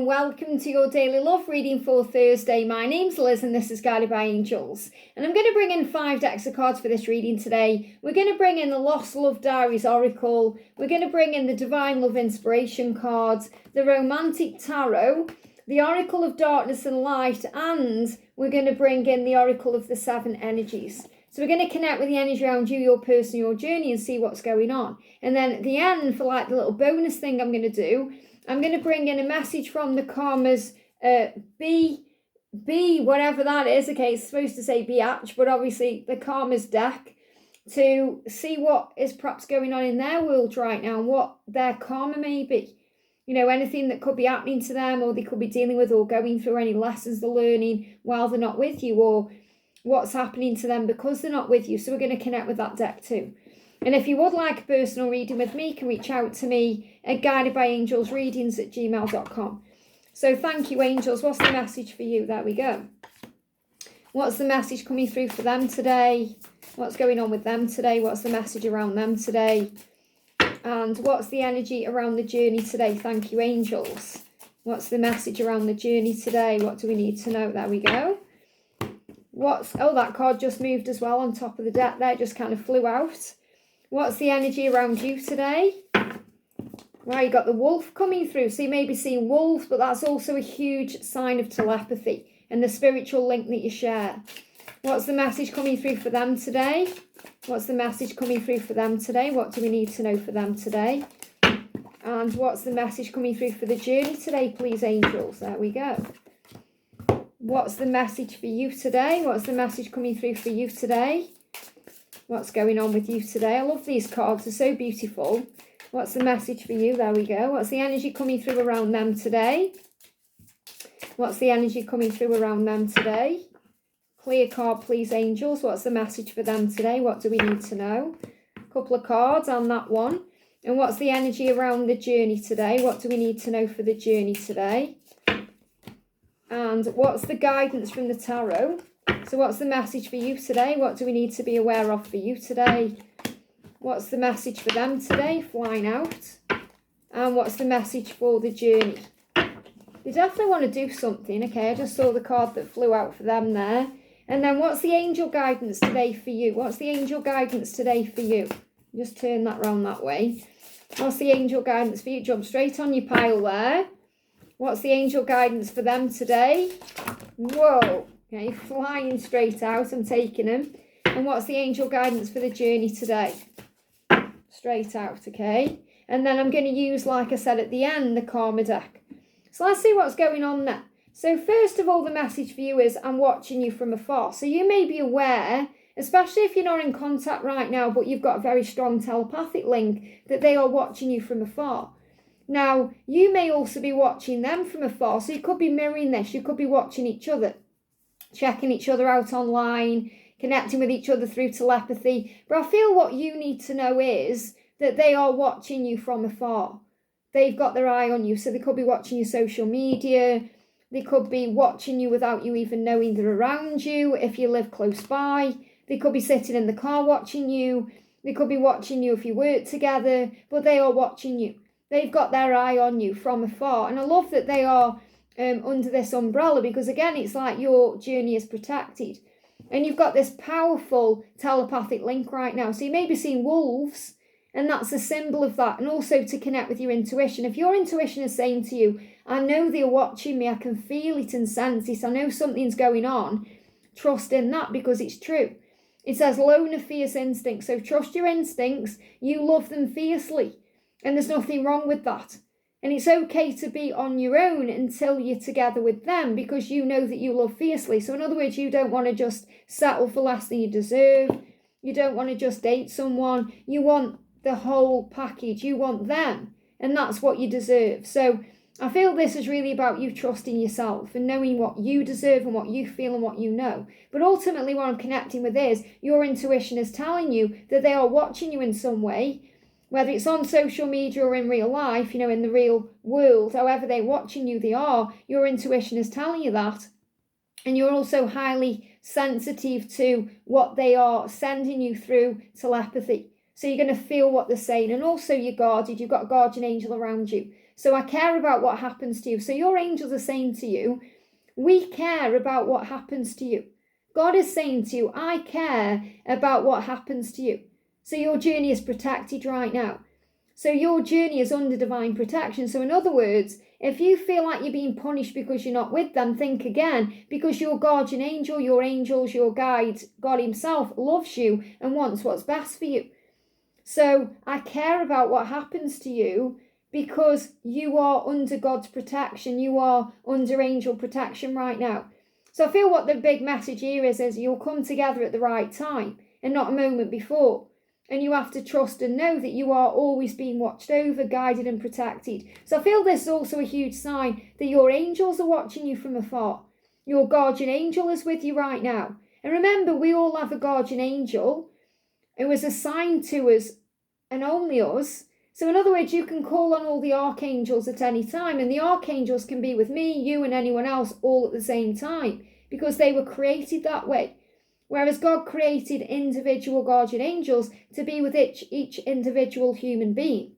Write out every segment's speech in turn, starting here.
welcome to your daily love reading for Thursday. My name's Liz and this is Guided by Angels. And I'm going to bring in 5 decks of cards for this reading today. We're going to bring in the Lost Love Diaries Oracle. We're going to bring in the Divine Love Inspiration cards, the Romantic Tarot, the Oracle of Darkness and Light, and we're going to bring in the Oracle of the 7 Energies. So we're going to connect with the energy around you, your person, your journey, and see what's going on. And then at the end, for like the little bonus thing I'm going to do, I'm going to bring in a message from the Karma's B, whatever that is. Okay, it's supposed to say Biatch, but obviously the Karma's deck, to see what is perhaps going on in their world right now and what their karma may be. You know, anything that could be happening to them or they could be dealing with or going through, any lessons they're learning while they're not with you, or what's happening to them because they're not with you. So we're going to connect with that deck too. And if you would like a personal reading with me, you can reach out to me at guidedbyangelsreadings@gmail.com. So thank you, angels. What's the message for you? There we go. What's the message coming through for them today? What's going on with them today? What's the message around them today? And what's the energy around the journey today? Thank you, angels. What's the message around the journey today? What do we need to know? There we go. Oh, that card just moved as well on top of the deck there. It just kind of flew out. What's the energy around you today? Wow, you got the wolf coming through. So you may be seeing wolves, but that's also a huge sign of telepathy and the spiritual link that you share. What's the message coming through for them today? What's the message coming through for them today? What do we need to know for them today? And what's the message coming through for the journey today, please, angels? There we go. What's the message for you today? What's the message coming through for you today? What's going on with you today? I love these cards. They're so beautiful. What's the message for you? There we go. What's the energy coming through around them today? What's the energy coming through around them today? Clear card, please, angels. What's the message for them today? What do we need to know? A couple of cards on that one. And what's the energy around the journey today? What do we need to know for the journey today? And what's the guidance from the tarot? So what's the message for you today? What do we need to be aware of for you today? What's the message for them today? Flying out. And what's the message for the journey? They definitely want to do something. Okay, I just saw the card that flew out for them there. And then what's the angel guidance today for you? What's the angel guidance today for you? Just turn that round that way. What's the angel guidance for you? Jump straight on your pile there. What's the angel guidance for them today? Whoa. Okay, flying straight out. I'm taking them. And what's the angel guidance for the journey today? Straight out, okay? And then I'm going to use, like I said at the end, the Karma deck. So let's see what's going on there. So first of all, the message for you is, I'm watching you from afar. So you may be aware, especially if you're not in contact right now, but you've got a very strong telepathic link, that they are watching you from afar. Now, you may also be watching them from afar. So you could be mirroring this. You could be watching each other, checking each other out online, connecting with each other through telepathy. But I feel what you need to know is that they are watching you from afar. They've got their eye on you. So they could be watching your social media. They could be watching you without you even knowing they're around you if you live close by. They could be sitting in the car watching you. They could be watching you if you work together. But they are watching you. They've got their eye on you from afar. And I love that they are under this umbrella, because again, it's like your journey is protected. And you've got this powerful telepathic link right now. So you may be seeing wolves, and that's a symbol of that. And also to connect with your intuition. If your intuition is saying to you, I know they're watching me, I can feel it and sense it, I know something's going on, trust in that, because it's true. It says loner fierce instincts. So trust your instincts. You love them fiercely. And there's nothing wrong with that. And it's okay to be on your own until you're together with them, because you know that you love fiercely. So in other words, you don't want to just settle for less than you deserve. You don't want to just date someone. You want the whole package. You want them. And that's what you deserve. So I feel this is really about you trusting yourself and knowing what you deserve and what you feel and what you know. But ultimately what I'm connecting with is your intuition is telling you that they are watching you in some way. Whether it's on social media or in real life, you know, in the real world, however they're watching you, they are. Your intuition is telling you that. And you're also highly sensitive to what they are sending you through telepathy. So you're going to feel what they're saying. And also you're guarded. You've got a guardian angel around you. So I care about what happens to you. So your angels are saying to you, we care about what happens to you. God is saying to you, I care about what happens to you. So your journey is protected right now. So your journey is under divine protection. So in other words, if you feel like you're being punished because you're not with them, think again, because your guardian angel, your angels, your guides, God himself loves you and wants what's best for you. So I care about what happens to you because you are under God's protection. You are under angel protection right now. So I feel what the big message here is you'll come together at the right time and not a moment before. And you have to trust and know that you are always being watched over, guided and protected. So I feel this is also a huge sign that your angels are watching you from afar. Your guardian angel is with you right now. And remember, we all have a guardian angel who is assigned to us and only us. So in other words, you can call on all the archangels at any time. And the archangels can be with me, you and anyone else all at the same time. Because they were created that way. Whereas God created individual guardian angels to be with each individual human being.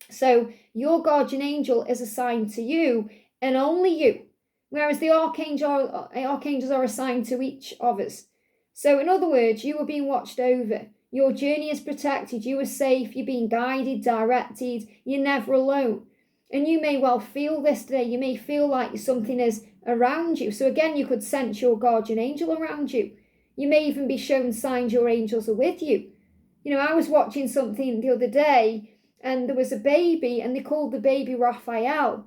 So your guardian angel is assigned to you and only you. Whereas the archangels are assigned to each of us. So in other words, you are being watched over. Your journey is protected. You are safe. You're being guided, directed. You're never alone. And you may well feel this today. You may feel like something is around you. So again, you could sense your guardian angel around you. You may even be shown signs your angels are with you. You know, I was watching something the other day and there was a baby and they called the baby Raphael.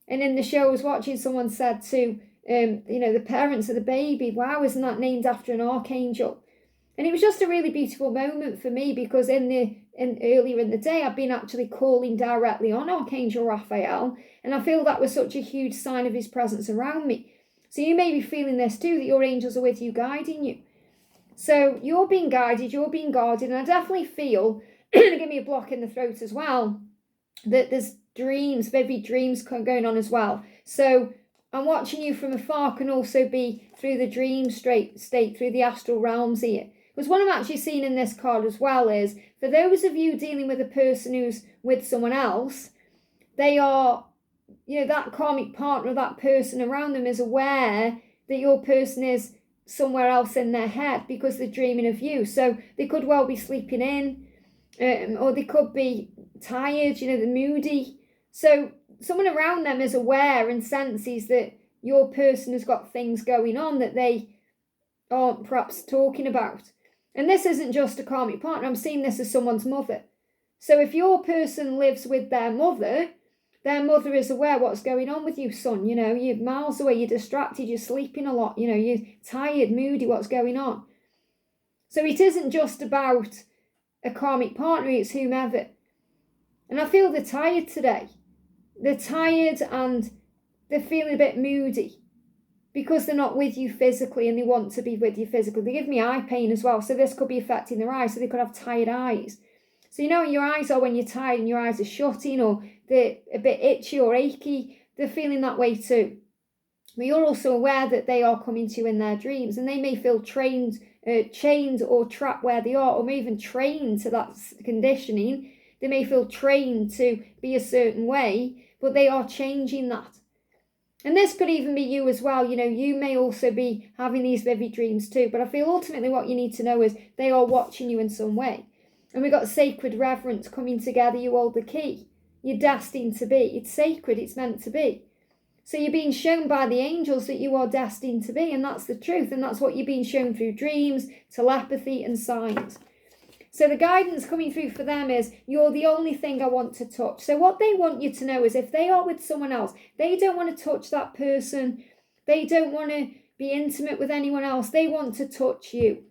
And in the show I was watching, someone said to, the parents of the baby, wow, isn't that named after an archangel? And it was just a really beautiful moment for me because earlier in the day I've been actually calling directly on Archangel Raphael. And I feel that was such a huge sign of his presence around me. So you may be feeling this too, that your angels are with you, guiding you. So you're being guided, you're being guarded, and I definitely feel, give me a block in the throat as well, that there's dreams, vivid dreams going on as well. So I'm watching you from afar can also be through the dream state, through the astral realms here. Because what I'm actually seeing in this card as well is, for those of you dealing with a person who's with someone else, they are, that karmic partner, that person around them is aware that your person is somewhere else in their head because they're dreaming of you. So they could well be sleeping in, or they could be tired, they're moody. So someone around them is aware and senses that your person has got things going on that they aren't perhaps talking about. And this isn't just a karmic partner. I'm seeing this as someone's mother. So if your person lives with their mother is aware what's going on with you, son. You're miles away, you're distracted, you're sleeping a lot, you're tired, moody, what's going on? So it isn't just about a karmic partner, it's whomever. And I feel they're tired today. They're tired and they're feeling a bit moody because they're not with you physically and they want to be with you physically. They give me eye pain as well, so this could be affecting their eyes, so they could have tired eyes. So your eyes are when you're tired and your eyes are shutting or they're a bit itchy or achy, they're feeling that way too. But you're also aware that they are coming to you in their dreams and they may feel chained or trapped where they are, or may even trained to that conditioning. They may feel trained to be a certain way, but they are changing that. And this could even be you as well. You may also be having these vivid dreams too. But I feel ultimately what you need to know is they are watching you in some way. And we've got sacred reverence coming together. You hold the key. You're destined to be. It's sacred. It's meant to be. So you're being shown by the angels that you are destined to be. And that's the truth. And that's what you're being shown through dreams, telepathy and signs. So the guidance coming through for them is, you're the only thing I want to touch. So what they want you to know is if they are with someone else, they don't want to touch that person. They don't want to be intimate with anyone else. They want to touch you.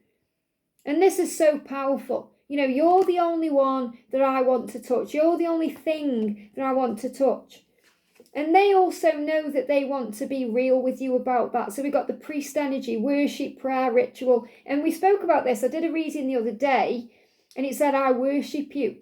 And this is so powerful. You're the only one that I want to touch. You're the only thing that I want to touch. And they also know that they want to be real with you about that. So we've got the priest energy, worship, prayer, ritual. And we spoke about this. I did a reading the other day and it said, I worship you.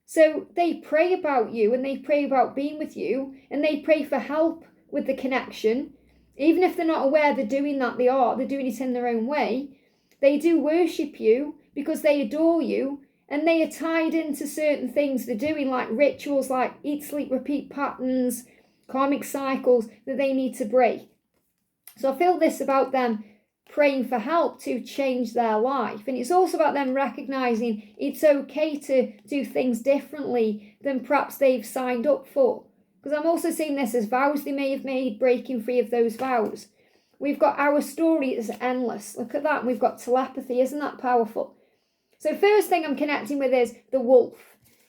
So they pray about you and they pray about being with you and they pray for help with the connection. Even if they're not aware they're doing that, they're doing it in their own way. They do worship you because they adore you And they are tied into certain things they're doing, like rituals, like eat, sleep, repeat patterns, karmic cycles that they need to break. So I feel this about them praying for help to change their life. And it's also about them recognizing it's okay to do things differently than perhaps they've signed up for. Because I'm also seeing this as vows they may have made, breaking free of those vows. We've got our story is endless. Look at that. We've got telepathy. Isn't that powerful? So first thing I'm connecting with is the wolf.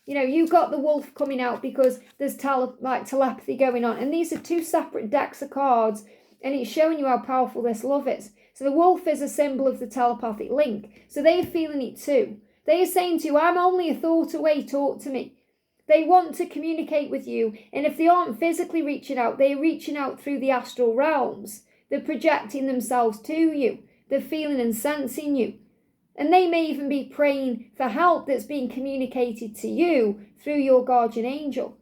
You know, you've got the wolf coming out because there's telepathy going on. And these are two separate decks of cards. And it's showing you how powerful this love is. So the wolf is a symbol of the telepathic link. So they're feeling it too. They are saying to you, I'm only a thought away, talk to me. They want to communicate with you. And if they aren't physically reaching out, they're reaching out through the astral realms. They're projecting themselves to you. They're feeling and sensing you. And they may even be praying for help that's being communicated to you through your guardian angel.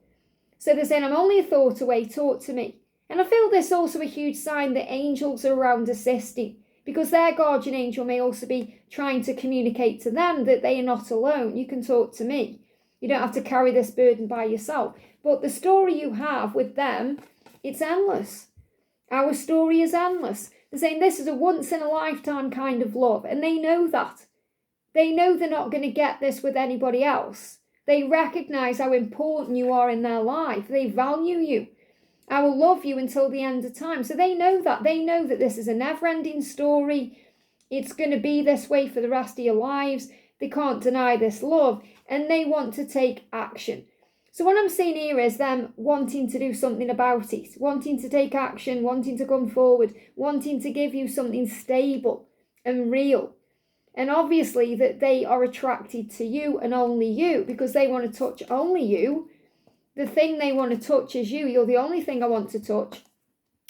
So they're saying, I'm only a thought away, talk to me. And I feel this also a huge sign that angels are around assisting, because their guardian angel may also be trying to communicate to them that they are not alone. You can talk to me. You don't have to carry this burden by yourself. But the story you have with them, it's endless. Our story is endless. They're saying this is a once-in-a-lifetime kind of love, and they know that. They know they're not going to get this with anybody else. They recognize how important you are in their life. They value you. I will love you until the end of time. So they know that. They know that this is a never-ending story. It's going to be this way for the rest of your lives. They can't deny this love, and they want to take action. So what I'm seeing here is them wanting to do something about it, wanting to take action, wanting to come forward, wanting to give you something stable and real. And obviously that they are attracted to you and only you, because they want to touch only you. The thing they want to touch is you. You're the only thing I want to touch,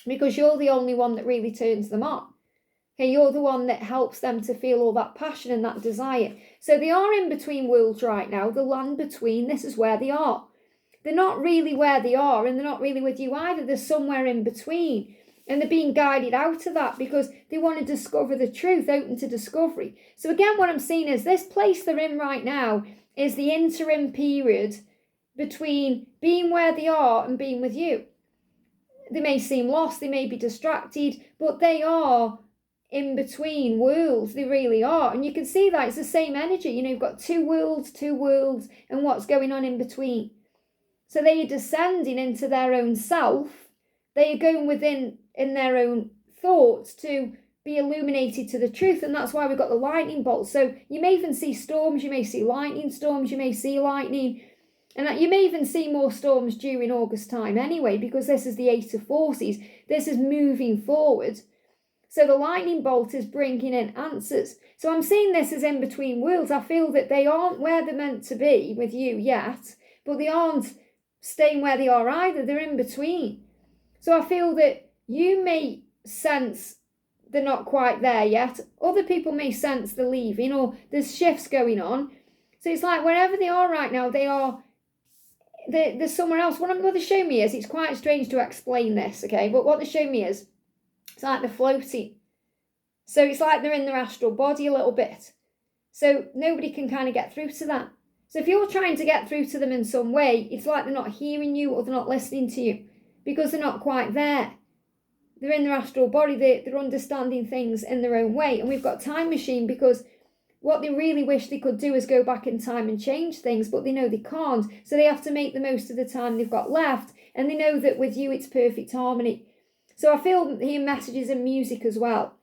because you're the only one that really turns them on. Okay, you're the one that helps them to feel all that passion and that desire. So they are in between worlds right now, the land between. This is where they are. They're not really where they are, and they're not really with you either. They're somewhere in between. And they're being guided out of that because they want to discover the truth, open to discovery. So again, what I'm seeing is this place they're in right now is the interim period between being where they are and being with you. They may seem lost, they may be distracted, but they are in between worlds. They really are. And you can see that it's the same energy. You know, you've got two worlds, and what's going on in between. So they are descending into their own self. They are going within in their own thoughts to be illuminated to the truth. And that's why we've got the lightning bolts. So you may even see storms. You may see lightning storms. You may see lightning. And you may even see more storms during August time anyway, because this is the Eight of Forces. This is moving forward. So the lightning bolt is bringing in answers. So I'm seeing this as in between worlds. I feel that they aren't where they're meant to be with you yet, but they aren't staying where they are either. They're in between. So I feel that you may sense they're not quite there yet. Other people may sense they're leaving, or there's shifts going on. So it's like wherever they are right now, they're somewhere else. What they're showing me is, it's quite strange to explain this, okay? But what they're showing me is, it's like they're floating. So it's like they're in their astral body a little bit. So nobody can kind of get through to that. So if you're trying to get through to them in some way, it's like they're not hearing you or they're not listening to you because they're not quite there. They're in their astral body. They're understanding things in their own way. And we've got time machine because what they really wish they could do is go back in time and change things, but they know they can't. So they have to make the most of the time they've got left. And they know that with you, it's perfect harmony. So I feel hearing messages in music as well.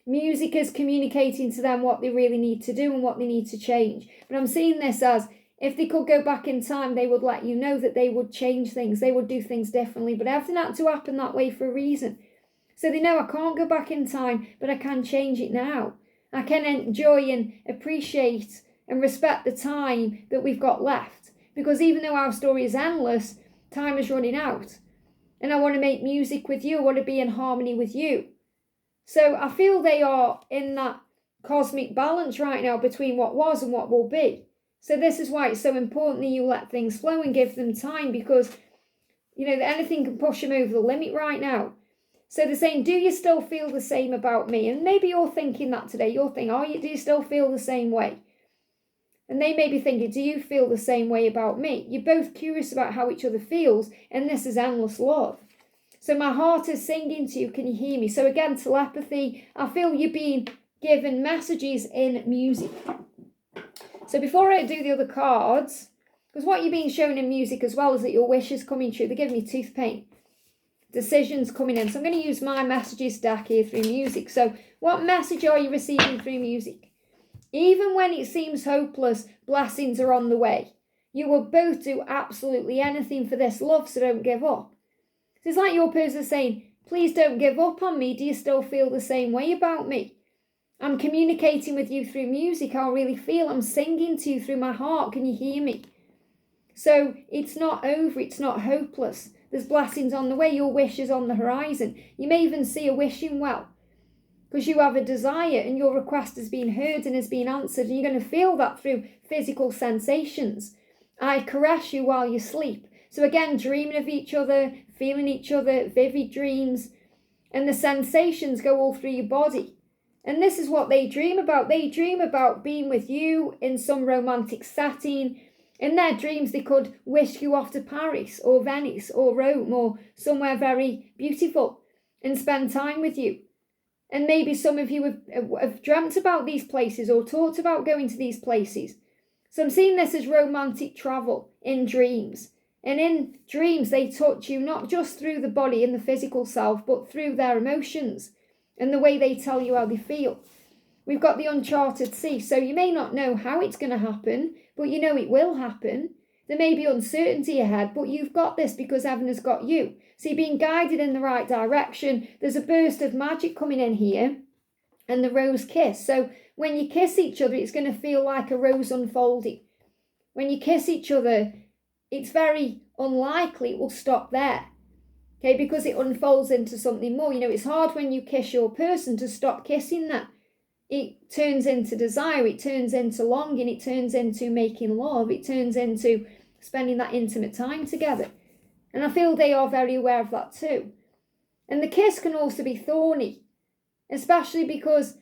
Music is communicating to them what they really need to do and what they need to change. But I'm seeing this as, if they could go back in time, they would let you know that they would change things. They would do things differently. But everything had to happen that way for a reason. So they know I can't go back in time, but I can change it now. I can enjoy and appreciate and respect the time that we've got left. Because even though our story is endless, time is running out. And I want to make music with you. I want to be in harmony with you. So I feel they are in that cosmic balance right now between what was and what will be. So this is why it's so important that you let things flow and give them time, because, you know, anything can push them over the limit right now. So they're saying, do you still feel the same about me? And maybe you're thinking that today. You're thinking, do you still feel the same way? And they may be thinking, do you feel the same way about me? You're both curious about how each other feels, and this is endless love. So my heart is singing to you, can you hear me? So again, telepathy, I feel you're being given messages in music. So before I do the other cards, because what you're being shown in music as well is that your wish is coming true. They're giving me tooth pain. Decisions coming in. So I'm going to use my messages deck here through music. So what message are you receiving through music? Even when it seems hopeless, blessings are on the way. You will both do absolutely anything for this love, so don't give up. So it's like your person saying, please don't give up on me. Do you still feel the same way about me? I'm communicating with you through music. I really feel. I'm singing to you through my heart. Can you hear me? So it's not over. It's not hopeless. There's blessings on the way. Your wish is on the horizon. You may even see a wishing well, because you have a desire and your request has been heard and has been answered, and you're going to feel that through physical sensations. I caress you while you sleep. So again, dreaming of each other, feeling each other, vivid dreams, and the sensations go all through your body. And this is what they dream about. They dream about being with you in some romantic setting. In their dreams, they could whisk you off to Paris or Venice or Rome or somewhere very beautiful and spend time with you. And maybe some of you have dreamt about these places or talked about going to these places. So I'm seeing this as romantic travel in dreams. And in dreams, they touch you not just through the body and the physical self, but through their emotions and the way they tell you how they feel. We've got the uncharted sea, so you may not know how it's going to happen, but you know it will happen. There may be uncertainty ahead, but you've got this because heaven has got you. So you're being guided in the right direction. There's a burst of magic coming in here, and the rose kiss. So when you kiss each other, it's going to feel like a rose unfolding. When you kiss each other, it's very unlikely it will stop there. Okay, because it unfolds into something more. You know, it's hard when you kiss your person to stop kissing them. It turns into desire, it turns into longing, it turns into making love, it turns into spending that intimate time together. And I feel they are very aware of that too. And the kiss can also be thorny, especially because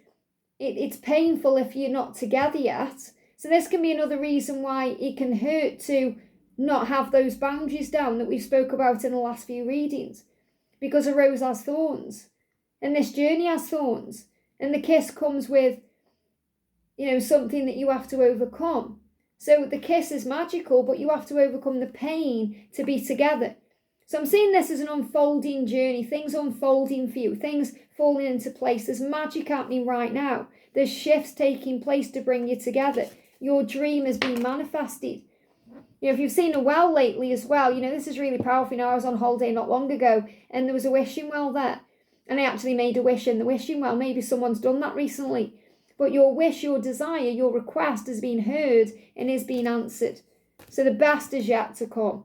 it's painful if you're not together yet. So this can be another reason why it can hurt to not have those boundaries down that we spoke about in the last few readings. Because a rose has thorns, and this journey has thorns. And the kiss comes with, you know, something that you have to overcome. So the kiss is magical, but you have to overcome the pain to be together. So I'm seeing this as an unfolding journey, things unfolding for you, things falling into place. There's magic happening right now. There's shifts taking place to bring you together. Your dream is being manifested. You know, if you've seen a well lately as well, you know, this is really powerful. You know, I was on holiday not long ago and there was a wishing well there. And I actually made a wish in the wishing well. Maybe someone's done that recently. But your wish, your desire, your request has been heard and is being answered. So the best is yet to come.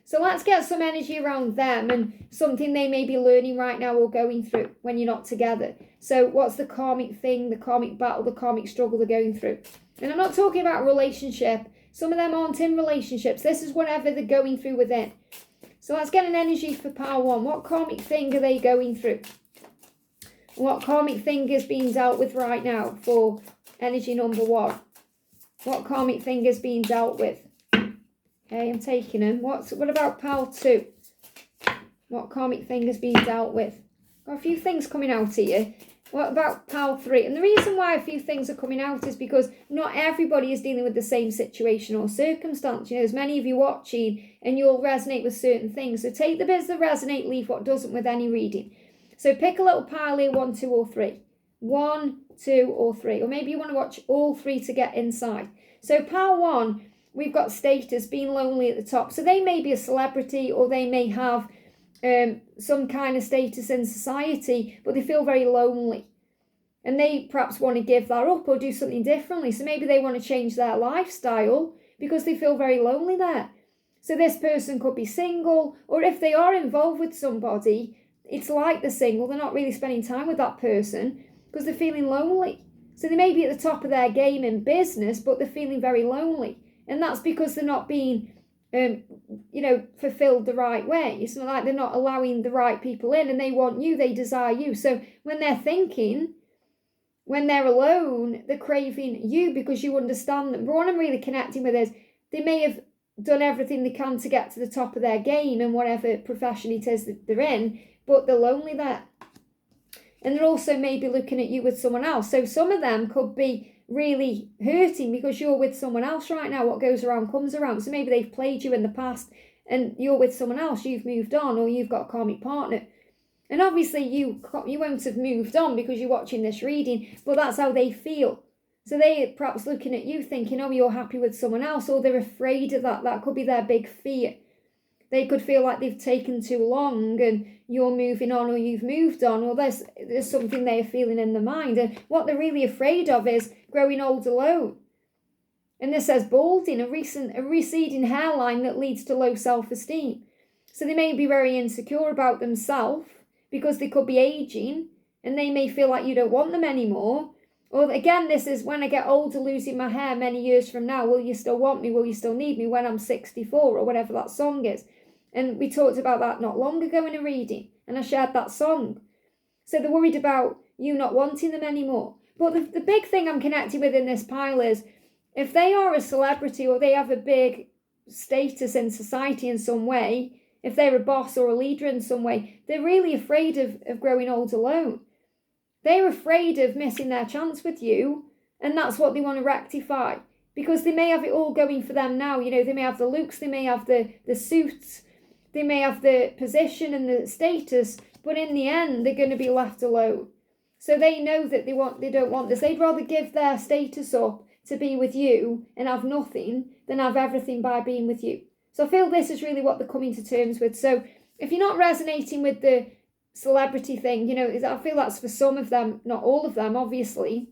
So let's get some energy around them and something they may be learning right now or going through when you're not together. So what's the karmic thing, the karmic battle, the karmic struggle they're going through? And I'm not talking about a relationship. Some of them aren't in relationships. This is whatever they're going through within. So let's get an energy for pile one. What karmic thing are they going through? What karmic thing is being dealt with right now for energy number one? What karmic thing is being dealt with? Okay, I'm taking them. What about pile two? What karmic thing is being dealt with? Got a few things coming out here. What about pile three? And the reason why a few things are coming out is because not everybody is dealing with the same situation or circumstance. You know, there's many of you watching and you'll resonate with certain things. So take the bits that resonate, leave what doesn't with any reading. So pick a little pile here, 1, 2 or 3. 1, 2 or 3. Or maybe you want to watch all 3 to get inside. So pile 1, we've got status, being lonely at the top. So they may be a celebrity or they may have some kind of status in society, but they feel very lonely. And they perhaps want to give that up or do something differently. So maybe they want to change their lifestyle because they feel very lonely there. So this person could be single, or if they are involved with somebody, it's like they're single. They're not really spending time with that person because they're feeling lonely. So they may be at the top of their game in business, but they're feeling very lonely. And that's because they're not being fulfilled the right way. It's not like they're not allowing the right people in and they want you, they desire you. So when they're thinking, when they're alone, they're craving you because you understand them. But what I'm really connecting with is they may have done everything they can to get to the top of their game in whatever profession it is that they're in, but they're lonely there. And they're also maybe looking at you with someone else. So some of them could be really hurting because you're with someone else right now. What goes around comes around. So maybe they've played you in the past and you're with someone else, you've moved on, or you've got a karmic partner. And obviously you won't have moved on because you're watching this reading, but that's how they feel. So they're perhaps looking at you thinking, oh, you're happy with someone else, or they're afraid of that. That could be their big fear. They could feel like they've taken too long and you're moving on, or you've moved on, or there's something they're feeling in their mind. And what they're really afraid of is growing old alone. And this says balding, a receding hairline that leads to low self-esteem. So they may be very insecure about themselves because they could be aging and they may feel like you don't want them anymore. Or again, this is when I get older, losing my hair many years from now. Will you still want me? Will you still need me when I'm 64 or whatever that song is? And we talked about that not long ago in a reading, and I shared that song. So they're worried about you not wanting them anymore. But the big thing I'm connected with in this pile is if they are a celebrity or they have a big status in society in some way, if they're a boss or a leader in some way, they're really afraid of growing old alone. They're afraid of missing their chance with you, and that's what they want to rectify. Because they may have it all going for them now. You know, they may have the looks, they may have the suits, they may have the position and the status, but in the end, they're going to be left alone. So they know that they don't want this. They'd rather give their status up to be with you and have nothing than have everything by being with you. So I feel this is really what they're coming to terms with. So if you're not resonating with the celebrity thing, you know, I feel that's for some of them, not all of them, obviously.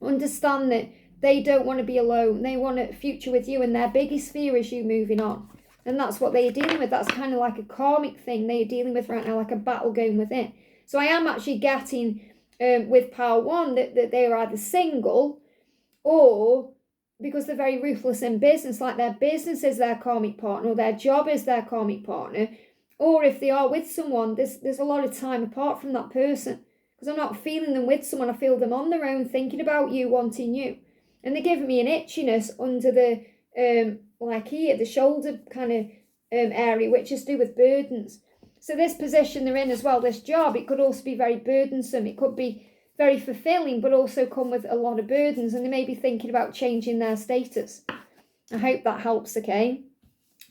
Understand that they don't want to be alone. They want a future with you, and their biggest fear is you moving on. And that's what they are dealing with. That's kind of like a karmic thing they are dealing with right now, like a battle going within. So I am actually getting with pile 1 that they are either single, or because they're very ruthless in business, like their business is their karmic partner, or their job is their karmic partner, or if they are with someone, there's a lot of time apart from that person. Because I'm not feeling them with someone, I feel them on their own, thinking about you, wanting you. And they're giving me an itchiness under the, like here, the shoulder kind of area, which is to do with burdens. So this position they're in as well, this job, it could also be very burdensome. It could be very fulfilling, but also come with a lot of burdens. And they may be thinking about changing their status. I hope that helps, okay?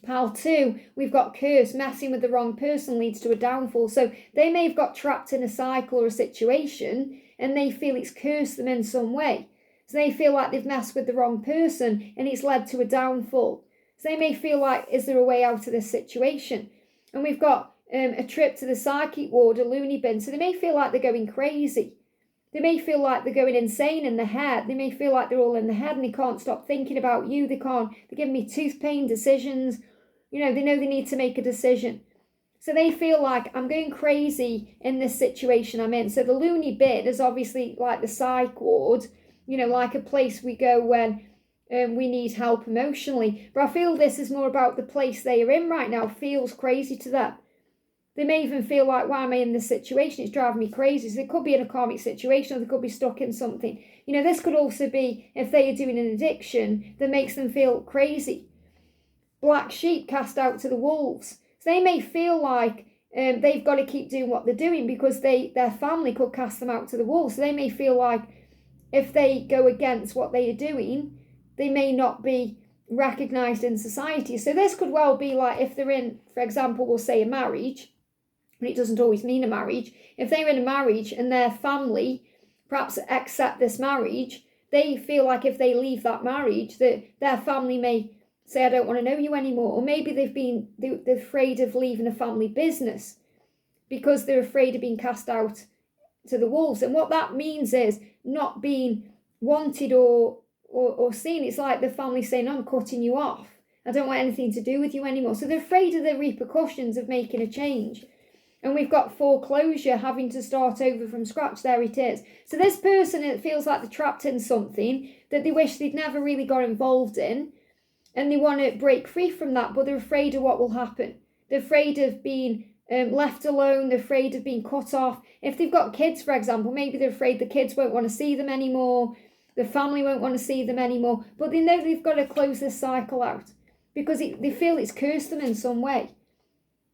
Pile 2, we've got curse. Messing with the wrong person leads to a downfall. So they may have got trapped in a cycle or a situation and they feel it's cursed them in some way. So they feel like they've messed with the wrong person and it's led to a downfall. So they may feel like, is there a way out of this situation? And we've got a trip to the psychic ward, a loony bin. So they may feel like they're going crazy. They may feel like they're going insane in the head. They may feel like they're all in the head and they can't stop thinking about you. They're giving me tooth pain decisions. You know, they know they need to make a decision. So they feel like I'm going crazy in this situation I'm in. So the loony bin is obviously like the psych ward, you know, like a place we go when we need help emotionally. But I feel this is more about the place they are in right now feels crazy to them. They may even feel like, why am I in this situation? It's driving me crazy. So they could be in a karmic situation, or they could be stuck in something. You know, this could also be if they are doing an addiction that makes them feel crazy. Black sheep cast out to the wolves. So they may feel like they've got to keep doing what they're doing because their family could cast them out to the wolves. So they may feel like if they go against what they are doing, they may not be recognised in society. So this could well be like if they're in, for example, we'll say a marriage, but it doesn't always mean a marriage. If they're in a marriage and their family perhaps accept this marriage, they feel like if they leave that marriage, that their family may say, I don't want to know you anymore. Or maybe they're afraid of leaving a family business because they're afraid of being cast out to the wolves. And what that means is not being wanted or seen. It's like the family saying, I'm cutting you off. I don't want anything to do with you anymore. So they're afraid of the repercussions of making a change. And we've got foreclosure, having to start over from scratch. There it is. So this person, it feels like they're trapped in something that they wish they'd never really got involved in. And they want to break free from that, but they're afraid of what will happen. They're afraid of being left alone, they're afraid of being cut off. If they've got kids, for example, maybe they're afraid the kids won't want to see them anymore, the family won't want to see them anymore, but they know they've got to close this cycle out because they feel it's cursed them in some way.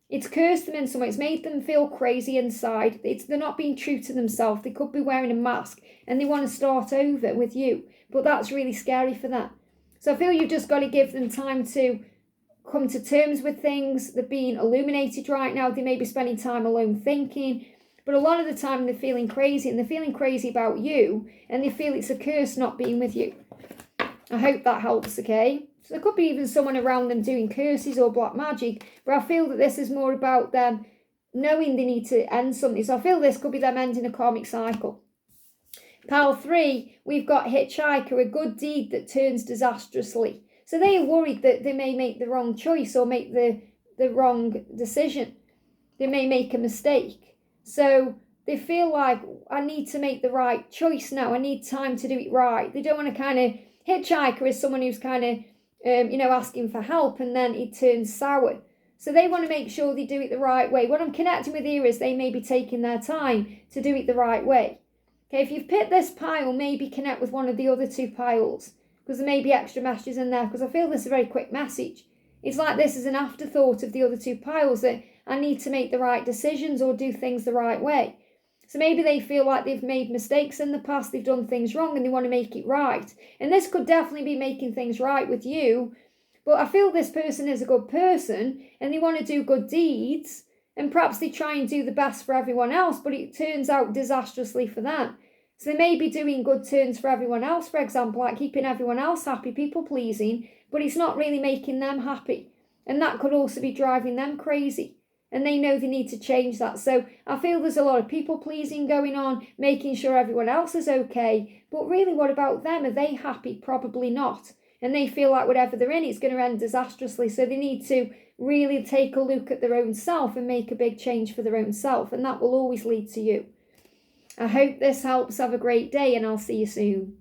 It's cursed them in some way. It's made them feel crazy inside. They're not being true to themselves. They could be wearing a mask and they want to start over with you, but that's really scary for them. So I feel you've just got to give them time to come to terms with things. They're being illuminated right now. They may be spending time alone thinking, but a lot of the time they're feeling crazy, and they're feeling crazy about you, and they feel it's a curse not being with you. I hope that helps, okay? So there could be even someone around them doing curses or black magic, but I feel that this is more about them knowing they need to end something. So I feel this could be them ending a karmic cycle. Pile 3, we've got hitchhiker, a good deed that turns disastrously. So they are worried that they may make the wrong choice or make the wrong decision. They may make a mistake. So they feel like, I need to make the right choice now. I need time to do it right. They don't want to kind of, hitchhiker is someone who's kind of, asking for help and then it turns sour. So they want to make sure they do it the right way. What I'm connecting with here is they may be taking their time to do it the right way. Okay, if you've picked this pile, maybe connect with one of the other 2 piles, because there may be extra messages in there, because I feel this is a very quick message. It's like this is an afterthought of the other 2 piles, that I need to make the right decisions or do things the right way. So maybe they feel like they've made mistakes in the past, they've done things wrong and they want to make it right. And this could definitely be making things right with you, but I feel this person is a good person and they want to do good deeds, and perhaps they try and do the best for everyone else, but it turns out disastrously for them. So they may be doing good turns for everyone else, for example, like keeping everyone else happy, people pleasing, but it's not really making them happy. And that could also be driving them crazy. And they know they need to change that. So I feel there's a lot of people pleasing going on, making sure everyone else is okay. But really, what about them? Are they happy? Probably not. And they feel like whatever they're in, it's going to end disastrously. So they need to really take a look at their own self and make a big change for their own self. And that will always lead to you. I hope this helps. Have a great day and I'll see you soon.